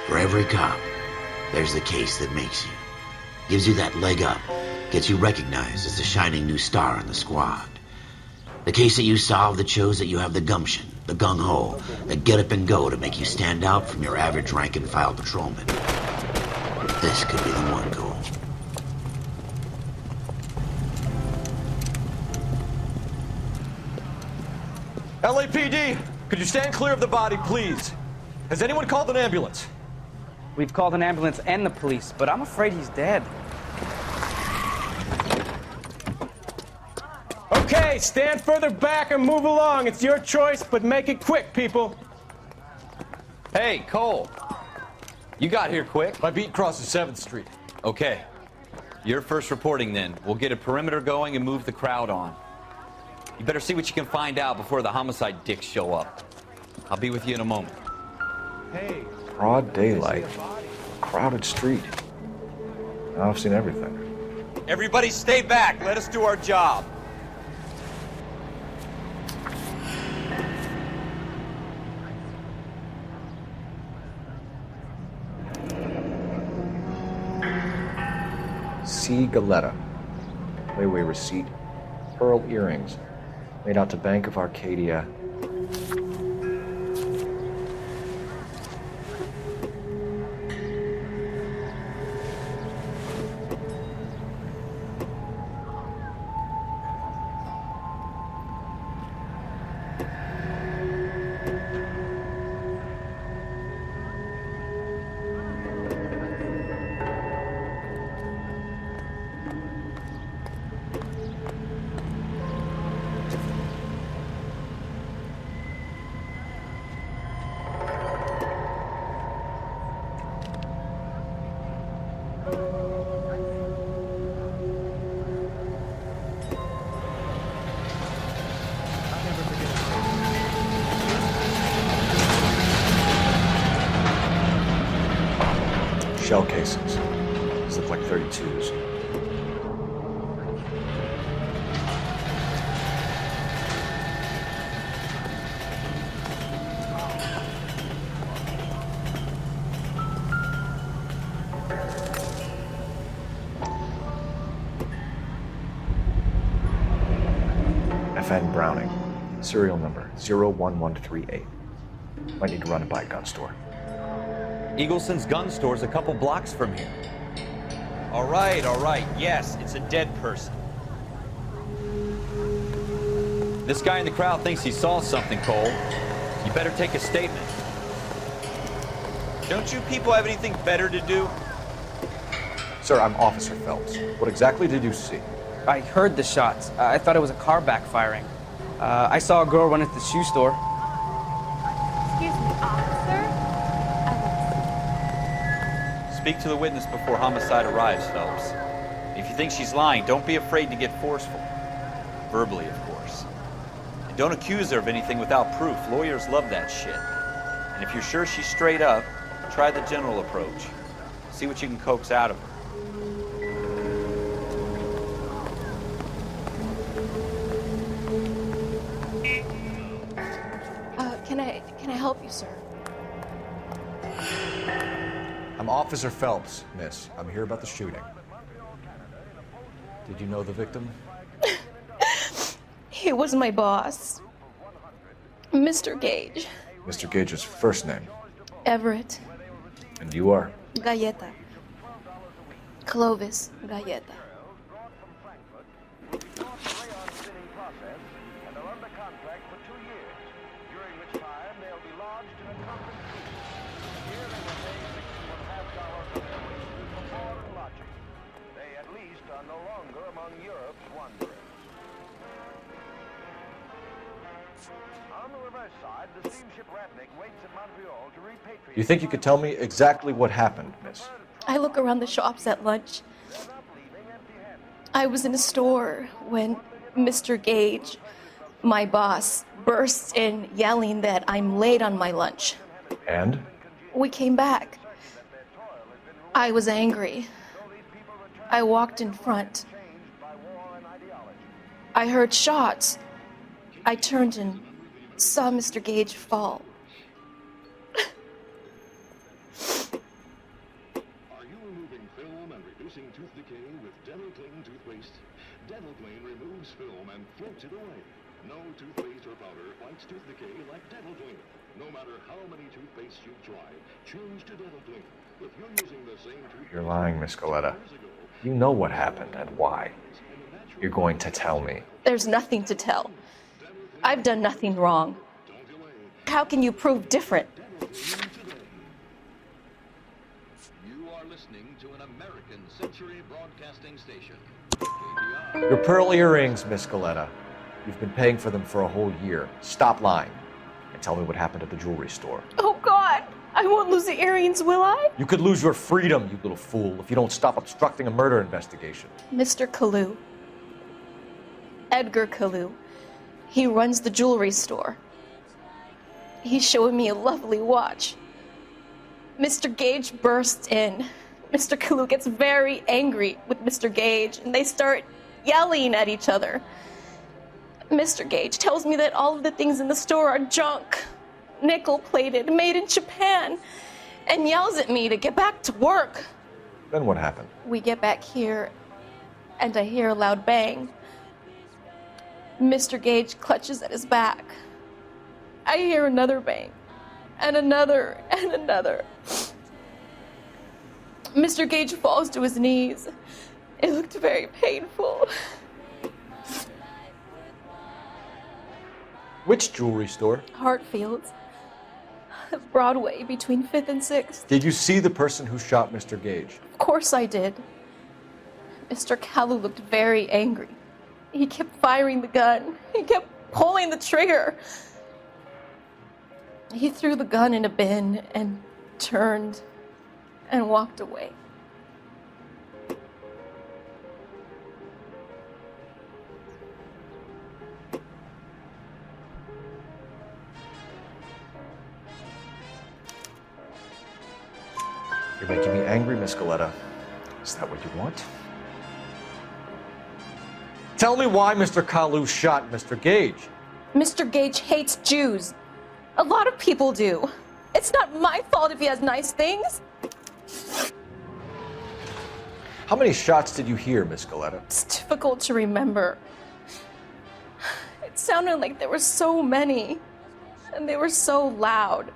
For every cop, there's the case that makes you. Gives you that leg up, gets you recognized as the shining new star in the squad. The case that you solve that shows that you have the gumption, the gung-ho, the get up and go to make you stand out from your average rank-and-file patrolman. This could be the one, Cole. LAPD, could you stand clear of the body, please? Has anyone called an ambulance? We've called an ambulance and the police, but I'm afraid he's dead. Okay, stand further back and move along. It's your choice, but make it quick, people. Hey, Cole. You got here quick. My beat crosses 7th Street. Okay. You're first reporting then. We'll get a perimeter going and move the crowd on. You better see what you can find out before the homicide dicks show up. I'll be with you in a moment. Hey. Broad daylight. Crowded street. Now I've seen everything. Everybody stay back. Let us do our job. C. Galetta. Layaway receipt. Pearl earrings. Made out to Bank of Arcadia. Shell casings. These look like 32s. FN Browning. Serial number 01138. Might need to run it by a gun store. Eagleson's gun store's a couple blocks from here. All right. Yes, it's a dead person. This guy in the crowd thinks he saw something, Cole. You better take a statement. Don't you people have anything better to do? Sir, I'm Officer Phelps. What exactly did you see? I heard the shots. I thought it was a car backfiring. I saw a girl run into the shoe store. Excuse me, officer? Speak to the witness before homicide arrives, Phelps. If you think she's lying, don't be afraid to get forceful. Verbally, of course. And don't accuse her of anything without proof. Lawyers love that shit. And if you're sure she's straight up, try the general approach. See what you can coax out of her. Can I help you, sir? I'm Officer Phelps, miss. I'm here about the shooting. Did you know the victim? He was my boss, Mr. Gage. Mr. Gage's first name. Everett. And you are? Galleta. Clovis Galleta. You think you could tell me exactly what happened, miss? I look around the shops at lunch. I was in a store when Mr. Gage, my boss, bursts in yelling that I'm late on my lunch. And? We came back. I was angry. I walked in front. I heard shots. I turned and saw Mr. Gage fall. film and floats it away. No toothpaste or powder fights tooth decay like Dental Cleaner. No matter how many toothpastes you've tried, change to Dental Cleaner. If you're using the same toothpaste... You're lying, Miss Coletta. You know what happened and why. You're going to tell me. There's nothing to tell. I've done nothing wrong. How can you prove different? You are listening to an American Century Broadcasting Station. Your pearl earrings, Miss Coletta. You've been paying for them for a whole year. Stop lying and tell me what happened at the jewelry store. Oh, God. I won't lose the earrings, will I? You could lose your freedom, you little fool, if you don't stop obstructing a murder investigation. Mr. Kalu. Edgar Kalu. He runs the jewelry store. He's showing me a lovely watch. Mr. Gage bursts in. Mr. Kalu gets very angry with Mr. Gage, and they start yelling at each other. Mr. Gage tells me that all of the things in the store are junk, nickel-plated, made in Japan, and yells at me to get back to work. Then what happened? We get back here, and I hear a loud bang. Mr. Gage clutches at his back. I hear another bang, and another, and another. Mr. Gage falls to his knees. It looked very painful. Which jewelry store? Hartfield's. Broadway, between 5th and 6th. Did you see the person who shot Mr. Gage? Of course I did. Mr. Kalu looked very angry. He kept firing the gun. He kept pulling the trigger. He threw the gun in a bin and turned and walked away. You're making me angry, Miss Coletta. Is that what you want? Tell me why Mr. Kalu shot Mr. Gage. Mr. Gage hates Jews. A lot of people do. It's not my fault if he has nice things. How many shots did you hear, Miss Coletta? It's difficult to remember. It sounded like there were so many, and they were so loud.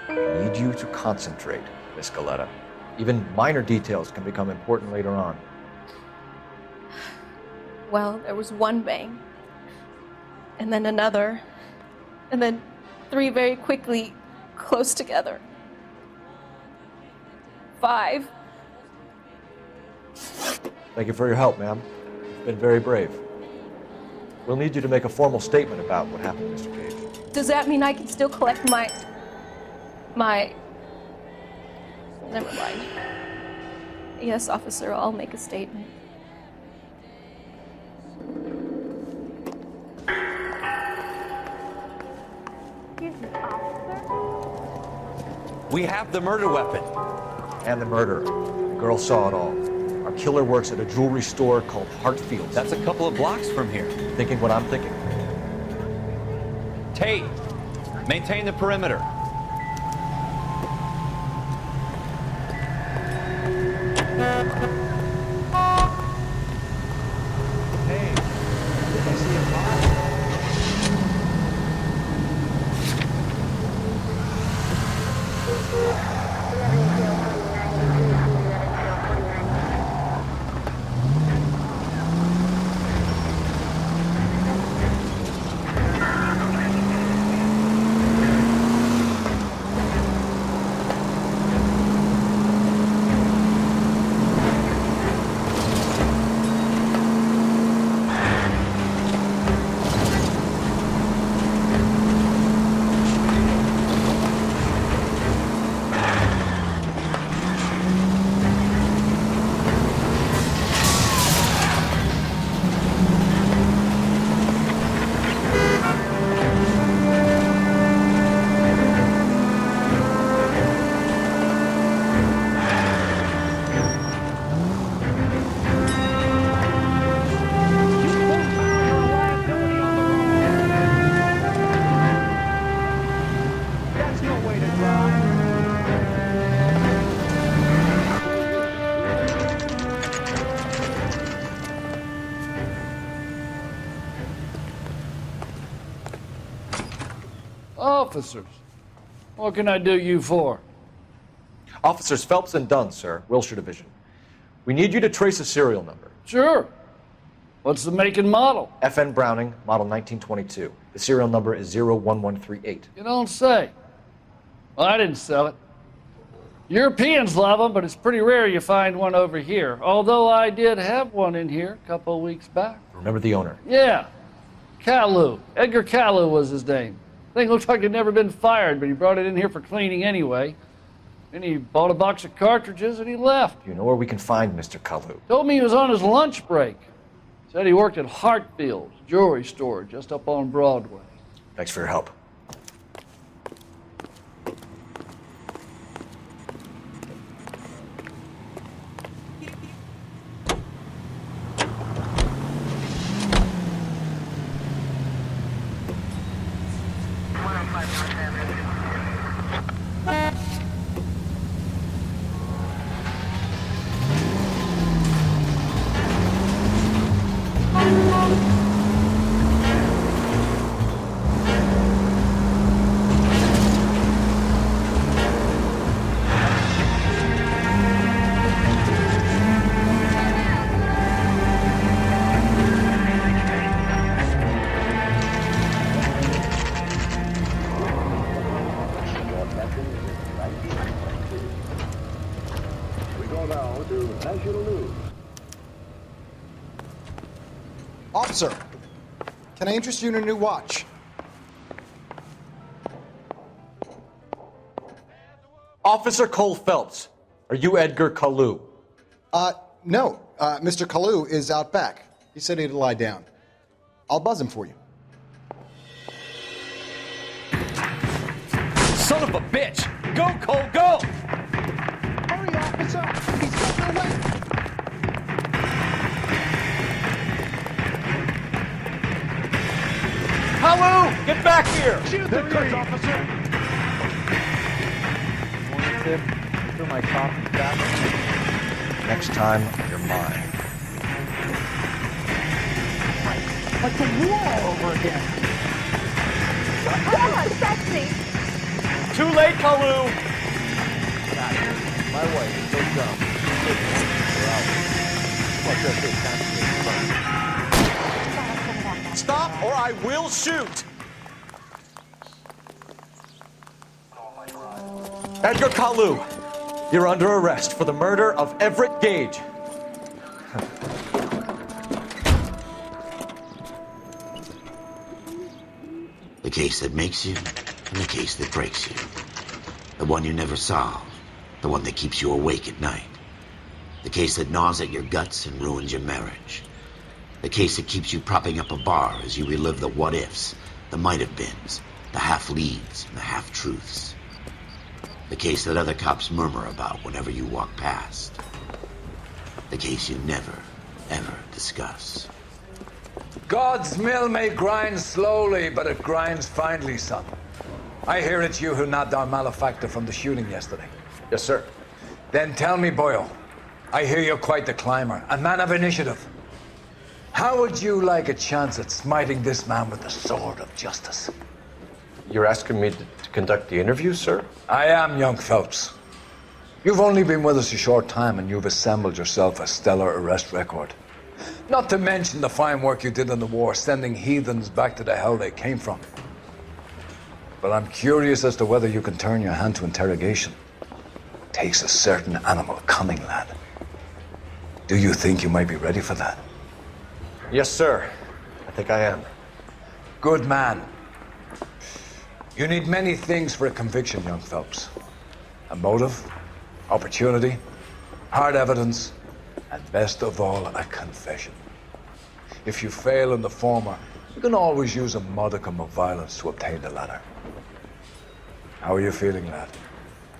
I need you to concentrate, Miss Coletta. Even minor details can become important later on. Well, there was one bang, and then another, and then 3 very quickly, close together. 5. Thank you for your help, ma'am. You've been very brave. We'll need you to make a formal statement about what happened, Mr. Gage. Does that mean I can still collect my... Never mind. Yes, officer, I'll make a statement. Excuse me, officer? We have the murder weapon. And the murderer. The girl saw it all. Our killer works at a jewelry store called Hartfield's. That's a couple of blocks from here. Thinking what I'm thinking. Tate, maintain the perimeter. way to drive. Officers, what can I do you for? Officers Phelps and Dunn, sir, Wilshire Division. We need you to trace a serial number. Sure. What's the make and model? FN Browning, model 1922. The serial number is 01138. You don't say. Well, I didn't sell it. Europeans love them, but it's pretty rare you find one over here. Although I did have one in here a couple of weeks back. Remember the owner? Yeah. Caillou. Edgar Caillou was his name. Thing looked like he'd never been fired, but he brought it in here for cleaning anyway. Then he bought a box of cartridges and he left. Do you know where we can find Mr. Kalu? Told me he was on his lunch break. Said he worked at Hartfield's jewelry store just up on Broadway. Thanks for your help. We go now to national news. Officer, can I interest you in a new watch? Officer Cole Phelps, are you Edgar Kalu? No. Mr. Kalu is out back. He said he'd lie down. I'll buzz him for you. Son of a bitch! Go, Cole, go! Hurry, officer! He's getting away! Kalu, get back here! Shoot the curse, officer! Morning, Tip. Threw my coffee back. Next time, you're mine. Like the war all over again. Come on, sexy. Too late, Kalu! My wife is so dumb. Stop or I will shoot! Edgar Kalu, you're under arrest for the murder of Everett Gage. The case that makes you, and the case that breaks you. The one you never solve, the one that keeps you awake at night. The case that gnaws at your guts and ruins your marriage. The case that keeps you propping up a bar as you relive the what-ifs, the might-have-beens, the half-leads, and the half-truths. The case that other cops murmur about whenever you walk past. The case you never, ever discuss. God's mill may grind slowly, but it grinds finely, son. I hear it's you who nabbed our malefactor from the shooting yesterday. Yes, sir. Then tell me, Boyle, I hear you're quite the climber, a man of initiative. How would you like a chance at smiting this man with the sword of justice? You're asking me to conduct the interview, sir? I am, young Phelps. You've only been with us a short time and you've assembled yourself a stellar arrest record. Not to mention the fine work you did in the war, sending heathens back to the hell they came from. But I'm curious as to whether you can turn your hand to interrogation. Takes a certain animal cunning, lad. Do you think you might be ready for that? Yes, sir. I think I am. Good man. You need many things for a conviction, young Phelps. A motive, opportunity, hard evidence, and best of all, a confession. If you fail in the former, you can always use a modicum of violence to obtain the latter. How are you feeling, lad?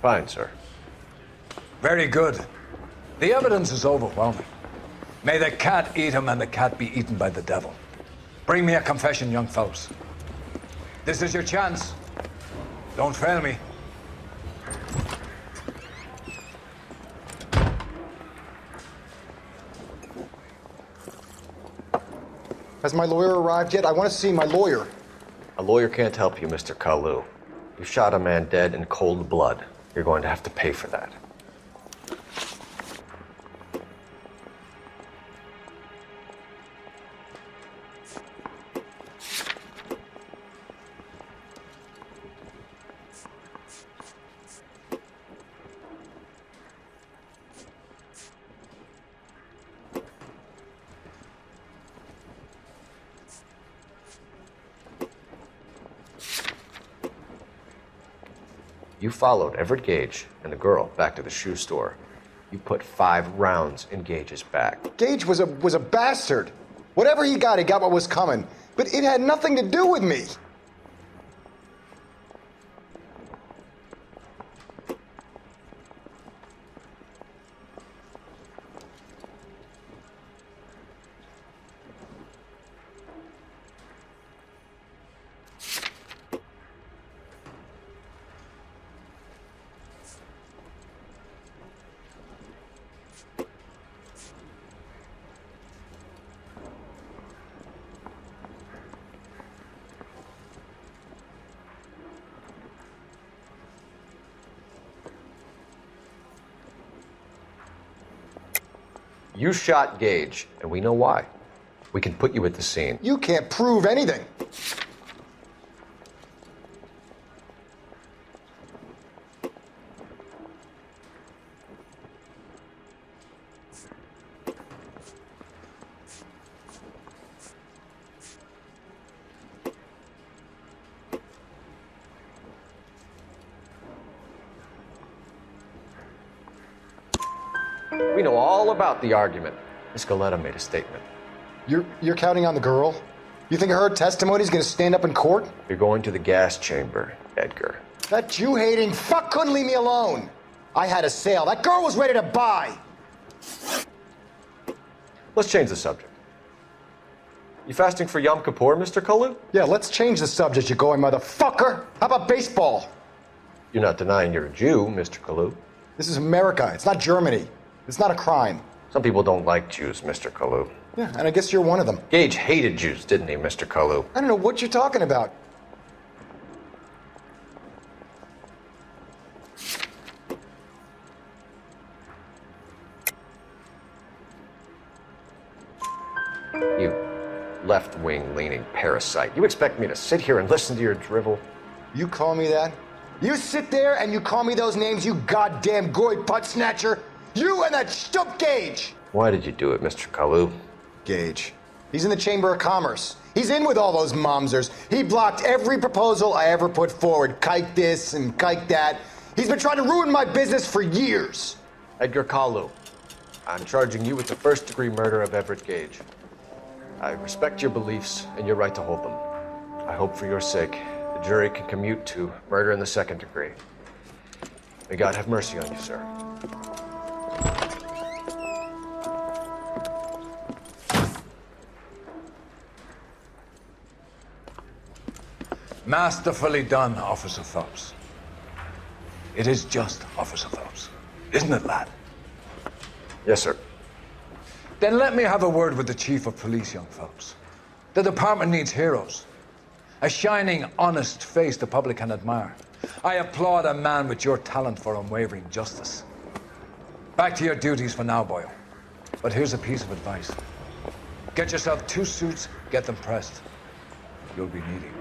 Fine, sir. Very good. The evidence is overwhelming. May the cat eat him and the cat be eaten by the devil. Bring me a confession, young Phelps. This is your chance. Don't fail me. Has my lawyer arrived yet? I want to see my lawyer. A lawyer can't help you, Mr. Kalu. You shot a man dead in cold blood. You're going to have to pay for that. You followed Everett Gage and the girl back to the shoe store. You put 5 rounds in Gage's back. Gage was a bastard. Whatever he got what was coming. But it had nothing to do with me. You shot Gage, and we know why. We can put you at the scene. You can't prove anything. We know all about the argument. Miss Goleta made a statement. You're counting on the girl? You think her testimony is going to stand up in court? You're going to the gas chamber, Edgar. That Jew-hating fuck couldn't leave me alone. I had a sale. That girl was ready to buy. Let's change the subject. You fasting for Yom Kippur, Mr. Kalu? Yeah, let's change the subject, you going motherfucker. How about baseball? You're not denying you're a Jew, Mr. Kalu. This is America. It's not Germany. It's not a crime. Some people don't like Jews, Mr. Kalu. Yeah, and I guess you're one of them. Gage hated Jews, didn't he, Mr. Kalu? I don't know what you're talking about. You left-wing leaning parasite. You expect me to sit here and listen to your drivel? You call me that? You sit there and you call me those names, you goddamn goy putt snatcher? You and that stup Gage! Why did you do it, Mr. Kalu? Gage. He's in the Chamber of Commerce. He's in with all those momsers. He blocked every proposal I ever put forward. Kike this and kike that. He's been trying to ruin my business for years. Edgar Kalu, I'm charging you with the first-degree murder of Everett Gage. I respect your beliefs and your right to hold them. I hope for your sake the jury can commute to murder in the second degree. May God have mercy on you, sir. Masterfully done, Officer Phelps. It is just Officer Phelps. Isn't it, lad? Yes, sir. Then let me have a word with the Chief of Police, young Phelps. The department needs heroes. A shining, honest face the public can admire. I applaud a man with your talent for unwavering justice. Back to your duties for now, Boyle. But here's a piece of advice. Get yourself 2 suits, get them pressed. You'll be needing